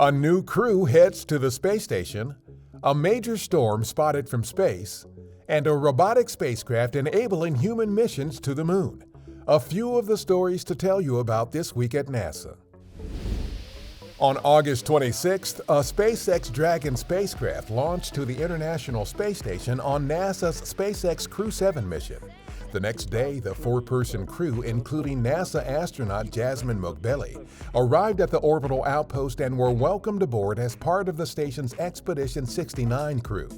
A new crew heads to the space station, a major storm spotted from space, and a robotic spacecraft enabling human missions to the moon. A few of the stories to tell you about this week at NASA. On August 26th, a SpaceX Dragon spacecraft launched to the International Space Station on NASA's SpaceX Crew 7 mission. The next day, the four-person crew, including NASA astronaut Jasmine Mogbelli, arrived at the orbital outpost and were welcomed aboard as part of the station's Expedition 69 crew.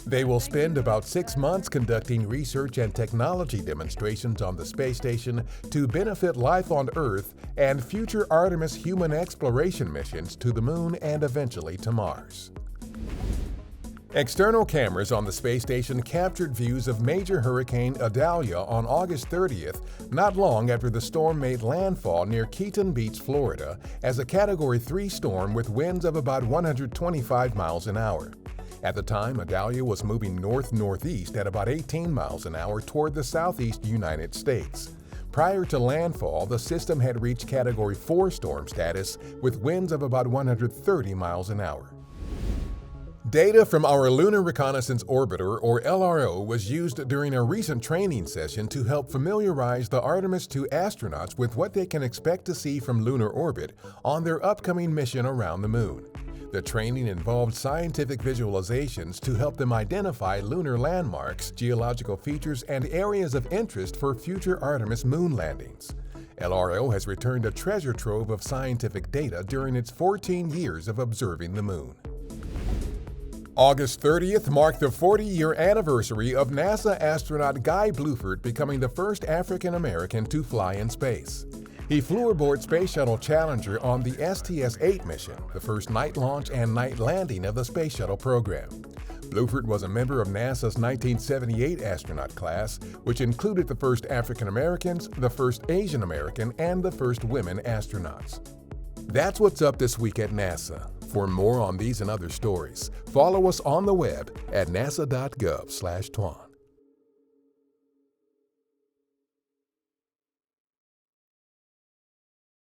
They will spend about 6 months conducting research and technology demonstrations on the space station to benefit life on Earth and future Artemis human exploration missions to the Moon and eventually to Mars. External cameras on the space station captured views of major Hurricane Idalia on August 30th, not long after the storm made landfall near Keaton Beach, Florida, as a Category 3 storm with winds of about 125 miles an hour. At the time, Idalia was moving north-northeast at about 18 miles an hour toward the southeast United States. Prior to landfall, the system had reached Category 4 storm status with winds of about 130 miles an hour. Data from our Lunar Reconnaissance Orbiter, or LRO, was used during a recent training session to help familiarize the Artemis II astronauts with what they can expect to see from lunar orbit on their upcoming mission around the Moon. The training involved scientific visualizations to help them identify lunar landmarks, geological features, and areas of interest for future Artemis moon landings. LRO has returned a treasure trove of scientific data during its 14 years of observing the Moon. August 30th marked the 40-year anniversary of NASA astronaut Guy Bluford becoming the first African American to fly in space. He flew aboard Space Shuttle Challenger on the STS-8 mission, the first night launch and night landing of the Space Shuttle program. Bluford was a member of NASA's 1978 astronaut class, which included the first African Americans, the first Asian American, and the first women astronauts. That's what's up this week at NASA. For more on these and other stories, follow us on the web at nasa.gov/twan.